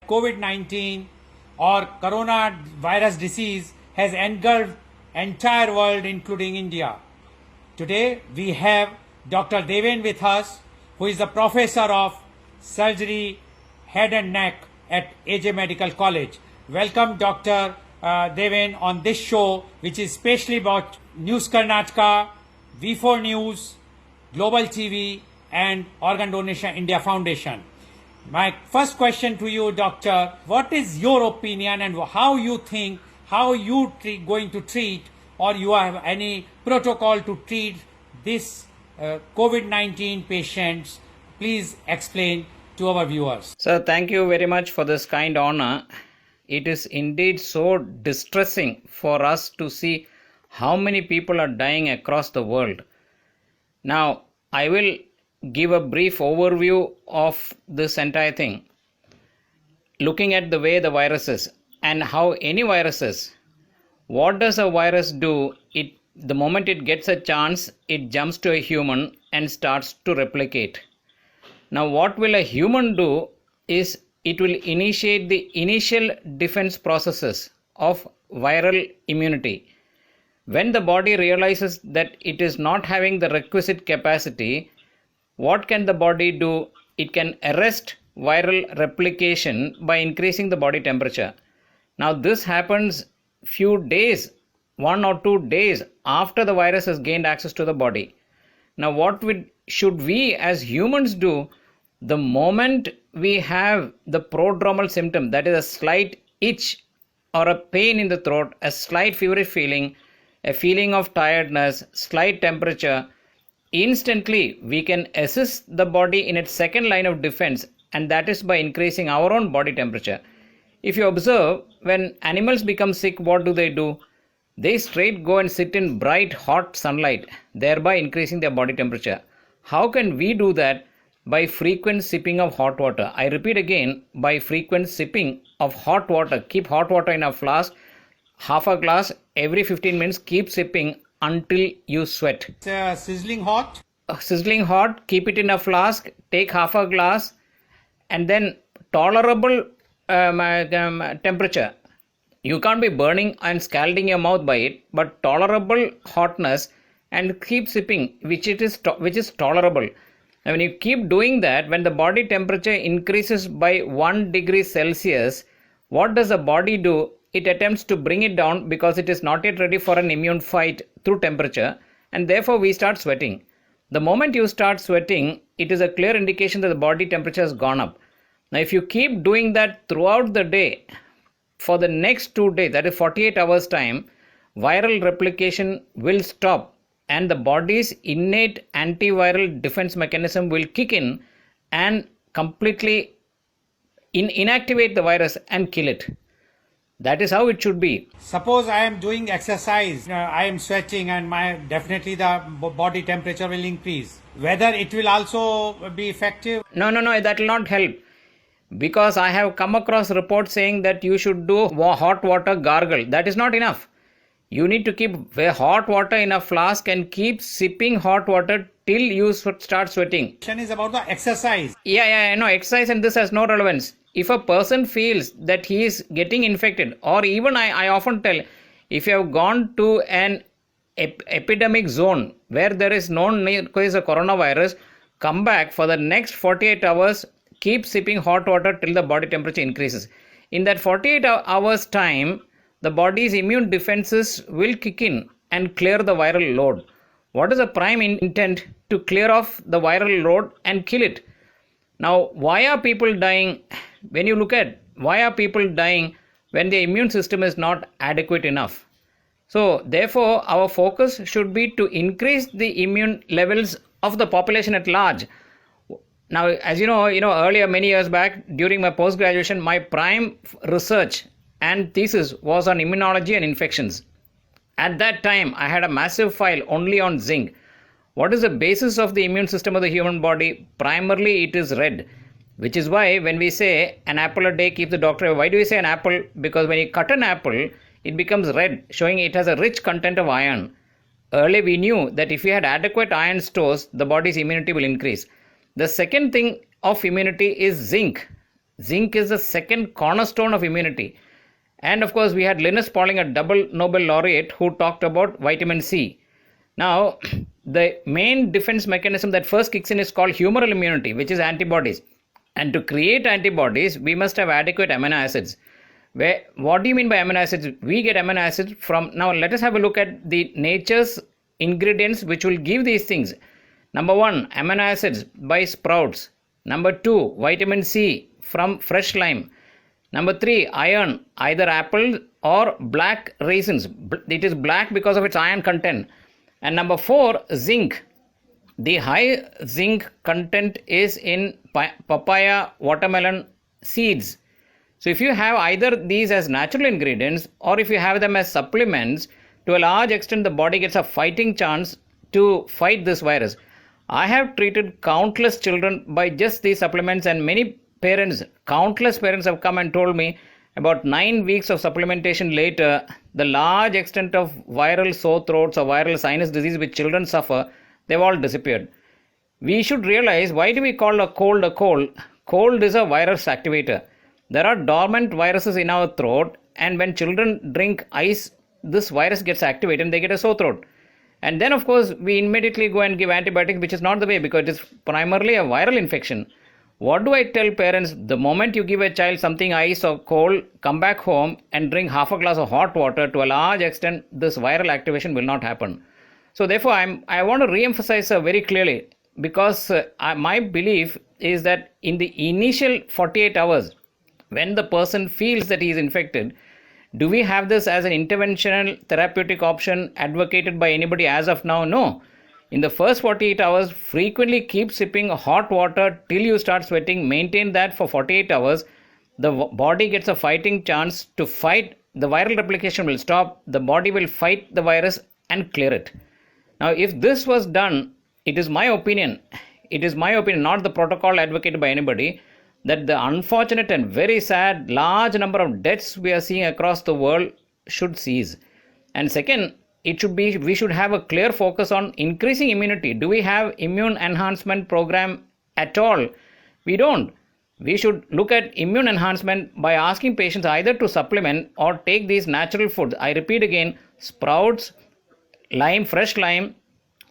COVID-19 or coronavirus disease has engulfed entire world including India. Today we have Dr. Deven with us, who is the professor of surgery, head and neck at AJ Medical College. Welcome Dr. Deven on this show, which is specially about News Karnataka, V4 News, Global TV and Organ Donation India Foundation. My first question to you, Doctor, what is your opinion and how you think, how you going to treat, or you have any protocol to treat this COVID-19 patients? Please explain to our viewers. Sir, thank you very much for this kind honor. It is indeed so distressing for us to see how many people are dying across the world. Now, I will give a brief overview of this entire thing. Looking at the way the virus is and how any virus is, what does a virus do? The moment it gets a chance, it jumps to a human and starts to replicate. Now, what will a human do is it will initiate the initial defense processes of viral immunity. When the body realizes that it is not having the requisite capacity, what can the body do? It can arrest viral replication by increasing the body temperature. Now this happens few days, 1 or 2 days after the virus has gained access to the body. Now what should we as humans do? The moment we have the prodromal symptom, that is a slight itch or a pain in the throat, a slight feverish feeling, a feeling of tiredness, slight temperature, instantly we can assist the body in its second line of defense, and that is by increasing our own body temperature. If you observe, when animals become sick, what do? They straight go and sit in bright hot sunlight, thereby increasing their body temperature. How can we do that? By frequent sipping of hot water. I repeat again, by frequent sipping of hot water. Keep hot water in a flask, half a glass every 15 minutes, keep sipping until you sweat. It's sizzling hot? Sizzling hot, keep it in a flask, take half a glass, and then tolerable temperature. You can't be burning and scalding your mouth by it, but tolerable hotness, and keep sipping, which is tolerable. And when you keep doing that, when the body temperature increases by 1 degree Celsius, what does the body do? It attempts to bring it down because it is not yet ready for an immune fight through temperature, and therefore we start sweating. The moment you start sweating, it is a clear indication that the body temperature has gone up. Now if you keep doing that throughout the day, for the next 2 days, that is 48 hours time, viral replication will stop and the body's innate antiviral defense mechanism will kick in and completely inactivate the virus and kill it. That is how it should be. Suppose I am doing exercise, I am sweating, and definitely the body temperature will increase. Whether it will also be effective? No, that will not help. Because I have come across reports saying that you should do hot water gargle. That is not enough. You need to keep hot water in a flask and keep sipping hot water till you start sweating. Question is about the exercise. Yeah, no, exercise and this has no relevance. If a person feels that he is getting infected, or even I often tell, if you have gone to an epidemic zone where there is known case of coronavirus, come back for the next 48 hours, keep sipping hot water till the body temperature increases. In that 48 hours time, the body's immune defenses will kick in and clear the viral load. What is the prime intent? To clear off the viral load and kill it. Now, why are people dying? When you look at why are people dying when the immune system is not adequate enough? So, therefore, our focus should be to increase the immune levels of the population at large. Now, as you know, earlier, many years back, during my post-graduation, my prime research and thesis was on immunology and infections. At that time, I had a massive file only on zinc. What is the basis of the immune system of the human body? Primarily, it is red, which is why when we say an apple a day keeps the doctor away. Why do we say an apple? Because when you cut an apple, it becomes red, showing it has a rich content of iron. Earlier, we knew that if we had adequate iron stores, the body's immunity will increase. The second thing of immunity is zinc. Zinc is the second cornerstone of immunity. And of course, we had Linus Pauling, a double Nobel laureate, who talked about vitamin C. Now, the main defense mechanism that first kicks in is called humoral immunity, which is antibodies. And to create antibodies, we must have adequate amino acids. What do you mean by amino acids? We get amino acids from, now let us have a look at the nature's ingredients which will give these things. Number 1, amino acids by sprouts. Number 2, vitamin C from fresh lime. Number 3, iron, either apple or black raisins. It is black because of its iron content. And number 4, zinc. The high zinc content is in papaya, watermelon seeds. So if you have either these as natural ingredients or if you have them as supplements, to a large extent the body gets a fighting chance to fight this virus. I have treated countless children by just these supplements, and many parents, countless parents have come and told me about 9 weeks of supplementation later, the large extent of viral sore throats or viral sinus disease which children suffer, they've all disappeared. We should realize, why do we call a cold a cold? Cold is a virus activator. There are dormant viruses in our throat, and when children drink ice, this virus gets activated and they get a sore throat. And then, of course, we immediately go and give antibiotics, which is not the way because it is primarily a viral infection. What do I tell parents? The moment you give a child something ice or cold, come back home and drink half a glass of hot water. To a large extent, this viral activation will not happen. So therefore, I want to re-emphasize very clearly, because my belief is that in the initial 48 hours, when the person feels that he is infected, do we have this as an interventional therapeutic option advocated by anybody as of now? No. In the first 48 hours, frequently keep sipping hot water till you start sweating. Maintain that for 48 hours. The body gets a fighting chance to fight. The viral replication will stop. The body will fight the virus and clear it. Now, if this was done, it is my opinion, not the protocol advocated by anybody, that the unfortunate and very sad large number of deaths we are seeing across the world should cease. And second, we should have a clear focus on increasing immunity. Do we have immune enhancement program at all? We don't. We should look at immune enhancement by asking patients either to supplement or take these natural foods. I repeat again, sprouts, lime, fresh lime,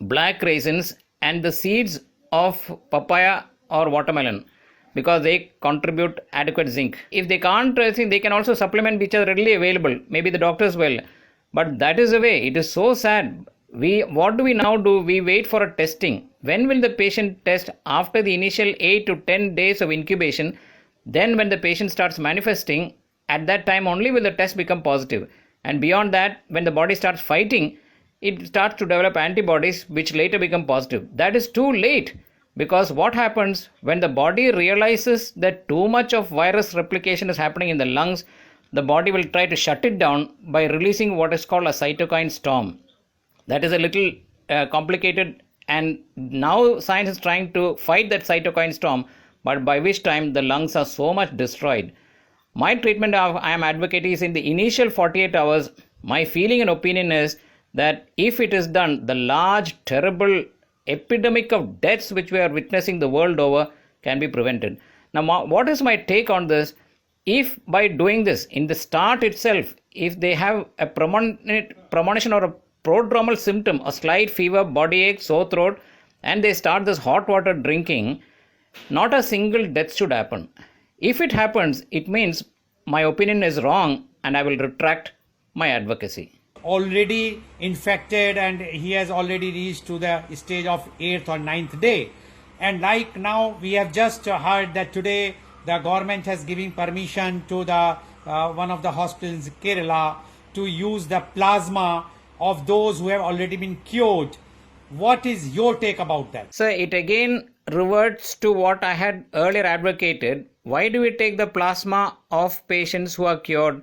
black raisins, and the seeds of papaya or watermelon, because they contribute adequate zinc. If they can't, they can also supplement which are readily available. Maybe the doctors will. But that is the way. It is so sad. What do we now do? We wait for a testing. When will the patient test? After the initial 8 to 10 days of incubation. Then when the patient starts manifesting, at that time only will the test become positive. And beyond that, when the body starts fighting, it starts to develop antibodies which later become positive. That is too late. Because what happens when the body realizes that too much of virus replication is happening in the lungs, the body will try to shut it down by releasing what is called a cytokine storm. That is a little complicated, and now science is trying to fight that cytokine storm, but by which time the lungs are so much destroyed. My treatment I am advocating is in the initial 48 hours. My feeling and opinion is that if it is done, the large, terrible epidemic of deaths which we are witnessing the world over can be prevented. Now, what is my take on this? If by doing this, in the start itself, if they have a premonition or a prodromal symptom, a slight fever, body ache, sore throat, and they start this hot water drinking, not a single death should happen. If it happens, it means my opinion is wrong and I will retract my advocacy. Already infected, and he has already reached to the stage of 8th or 9th day. And like now, we have just heard that today the government has given permission to the one of the hospitals in Kerala to use the plasma of those who have already been cured. What is your take about that? So it again reverts to what I had earlier advocated. Why do we take the plasma of patients who are cured?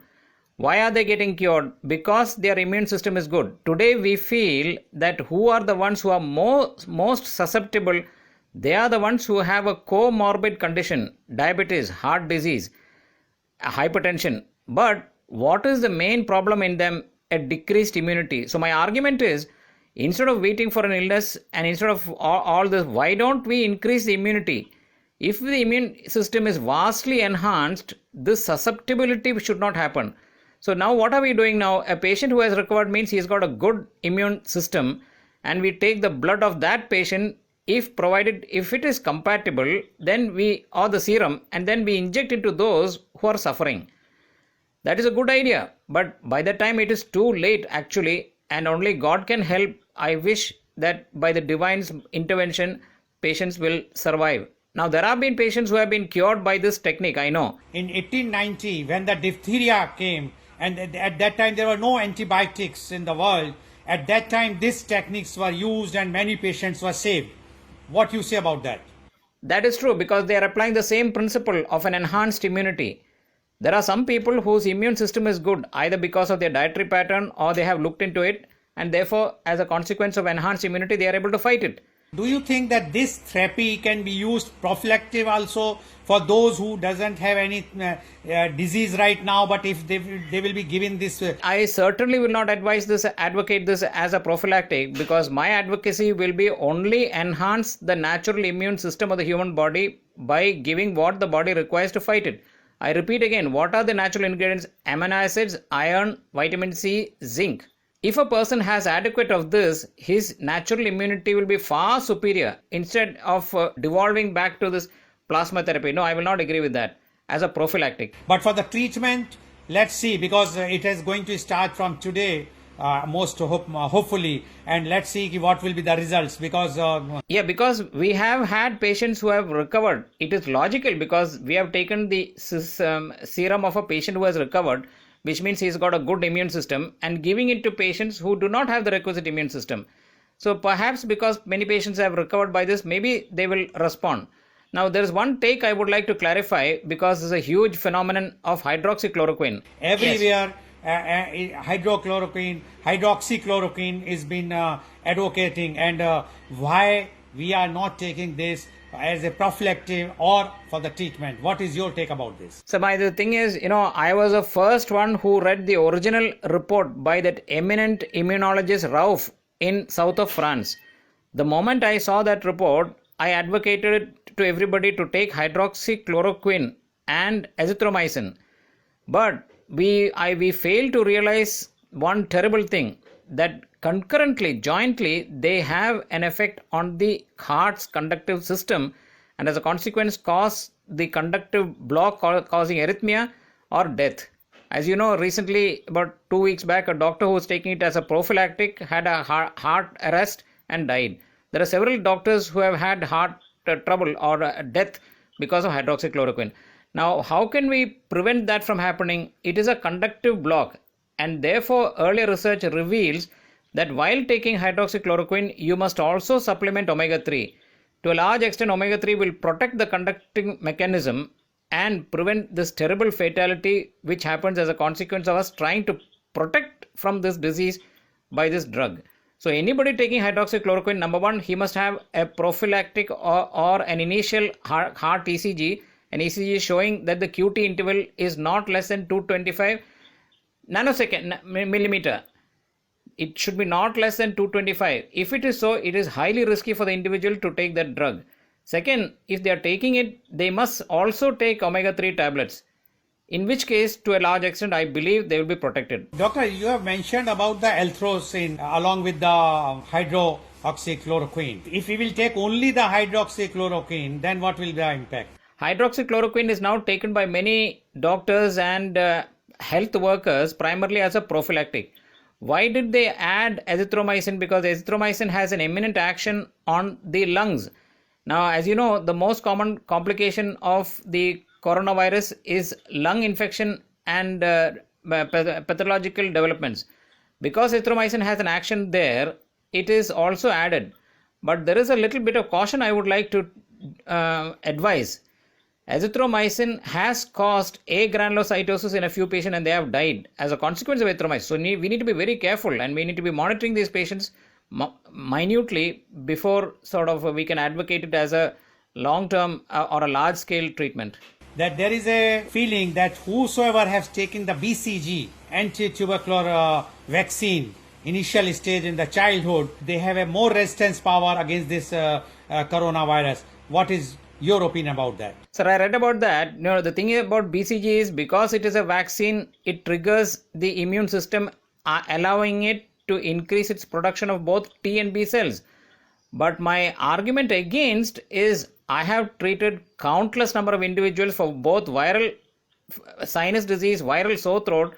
Why are they getting cured? Because their immune system is good. Today we feel that who are the ones who are most susceptible? They are the ones who have a comorbid condition, diabetes, heart disease, hypertension. But what is the main problem in them? A decreased immunity. So my argument is, instead of waiting for an illness and instead of all this, why don't we increase the immunity? If the immune system is vastly enhanced, this susceptibility should not happen. So now what are we doing now? A patient who has recovered means he's got a good immune system, and we take the blood of that patient, if provided, if it is compatible, then we, or the serum, and then we inject into those who are suffering. That is a good idea, but by the time it is too late actually, and only God can help. I wish that by the divine's intervention, patients will survive. Now, there have been patients who have been cured by this technique, I know. In 1890, when the diphtheria came, and at that time there were no antibiotics in the world, at that time these techniques were used and many patients were saved. What you say about that? That is true, because they are applying the same principle of an enhanced immunity. There are some people whose immune system is good, either because of their dietary pattern or they have looked into it, and therefore, as a consequence of enhanced immunity, they are able to fight it. Do you think that this therapy can be used prophylactic also for those who doesn't have any disease right now, but if they will be given this? I certainly will not advocate this as a prophylactic, because my advocacy will be only enhance the natural immune system of the human body by giving what the body requires to fight it. I repeat again, what are the natural ingredients? Amino acids, iron, vitamin C, zinc. If a person has adequate of this, his natural immunity will be far superior instead of devolving back to this plasma therapy. No, I will not agree with that as a prophylactic. But for the treatment, let's see, because it is going to start from today, hopefully, and let's see what will be the results, because because we have had patients who have recovered. It is logical, because we have taken the serum of a patient who has recovered, which means he's got a good immune system, and giving it to patients who do not have the requisite immune system. So perhaps because many patients have recovered by this, maybe they will respond. Now, there is one take I would like to clarify, because there's a huge phenomenon of hydroxychloroquine. Everywhere, hydroxychloroquine is been advocating, and why we are not taking this as a prophylactic or for the treatment. What is your take about this? So the thing is, I was the first one who read the original report by that eminent immunologist Rauf in south of France. The moment I saw that report, I advocated to everybody to take hydroxychloroquine and azithromycin. But we failed to realize one terrible thing, that concurrently, jointly, they have an effect on the heart's conductive system, and as a consequence cause the conductive block causing arrhythmia or death. As you know, recently, about 2 weeks back, a doctor who was taking it as a prophylactic had a heart arrest and died. There are several doctors who have had heart trouble or death because of hydroxychloroquine. Now, how can we prevent that from happening? It is a conductive block, and therefore earlier research reveals that while taking hydroxychloroquine, you must also supplement omega-3. To a large extent, omega-3 will protect the conducting mechanism and prevent this terrible fatality which happens as a consequence of us trying to protect from this disease by this drug. So anybody taking hydroxychloroquine, number one, he must have a prophylactic or an initial heart ECG, an ECG showing that the QT interval is not less than 225 nanosecond millimeter. It should be not less than 225. If it is so, it is highly risky for the individual to take that drug. Second, if they are taking it, they must also take omega-3 tablets. In which case, to a large extent, I believe they will be protected. Doctor, you have mentioned about the L-throcin along with the hydroxychloroquine. If we will take only the hydroxychloroquine, then what will be the impact? Hydroxychloroquine is now taken by many doctors and health workers primarily as a prophylactic. Why did they add azithromycin? Because azithromycin has an eminent action on the lungs. Now, as you know, the most common complication of the coronavirus is lung infection and pathological developments. Because azithromycin has an action there, it is also added. But there is a little bit of caution I would like to advise. Azithromycin has caused agranulocytosis in a few patients and they have died as a consequence of azithromycin. So we need to be very careful and we need to be monitoring these patients minutely before we can advocate it as a long-term or a large-scale treatment. That there is a feeling that whosoever has taken the BCG, anti-tubercular vaccine, initial stage in the childhood, they have a more resistance power against this coronavirus. What is Your opinion about that? Sir, I read about that. The thing about BCG is because it is a vaccine, it triggers the immune system, allowing it to increase its production of both T and B cells. But my argument against is I have treated countless number of individuals for both viral sinus disease, viral sore throat,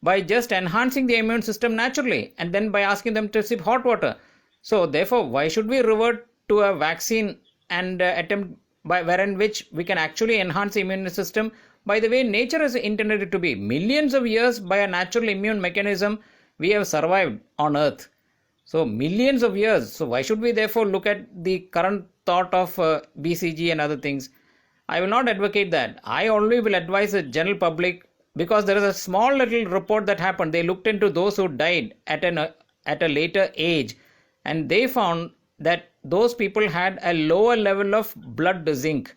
by just enhancing the immune system naturally and then by asking them to sip hot water. So therefore, why should we revert to a vaccine and attempt by wherein which we can actually enhance the immune system by the way nature has intended it to be? Millions of years by a natural immune mechanism we have survived on earth. So millions of years. So why should we therefore look at the current thought of BCG and other things? I will not advocate that. I only will advise the general public, because there is a small little report that happened. They looked into those who died at a later age, and they found that those people had a lower level of blood zinc.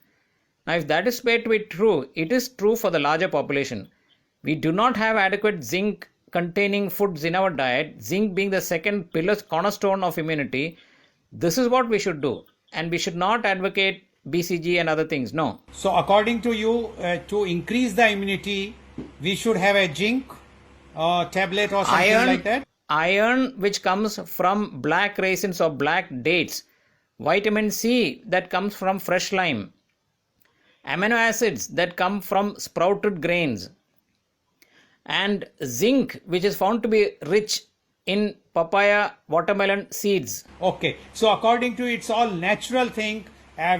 Now, if that is said to be true, it is true for the larger population. We do not have adequate zinc containing foods in our diet, zinc being the second pillar cornerstone of immunity. This is what we should do, and we should not advocate BCG and other things. No. So according to you, to increase the immunity, we should have a zinc tablet or something like that? Iron, which comes from black raisins or black dates. Vitamin C, that comes from fresh lime. Amino acids, that come from sprouted grains. And zinc, which is found to be rich in papaya, watermelon seeds. Okay. So according to you, it's all natural thing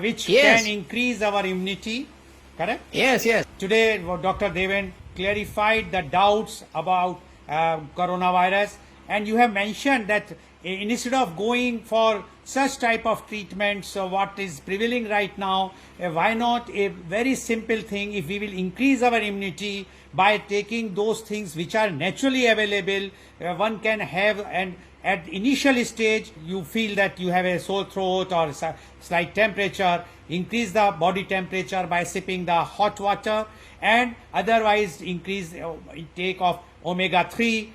which Yes. can increase our immunity. Correct? Yes. Today, Dr. Deven clarified the doubts about coronavirus, and you have mentioned that instead of going for such type of treatments, what is prevailing right now, why not a very simple thing? If we will increase our immunity by taking those things which are naturally available, one can have, and at initial stage you feel that you have a sore throat or slight temperature, increase the body temperature by sipping the hot water, and otherwise increase intake of omega-3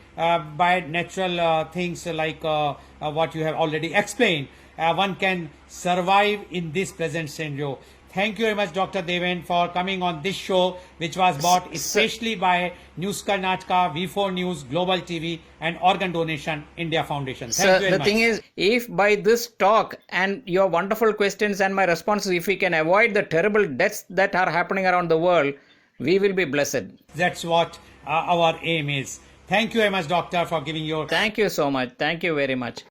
by natural things like what you have already explained. One can survive in this present scenario. Thank you very much, Dr. Deven, for coming on this show, which was brought especially by News Karnataka, V4 News, Global TV, and Organ Donation India Foundation. Thank you very The much. thing is, if by this talk and your wonderful questions and my responses, if we can avoid the terrible deaths that are happening around the world, we will be blessed. That's what our aim is. Thank you very much, Doctor, for giving your... Thank you so much. Thank you very much.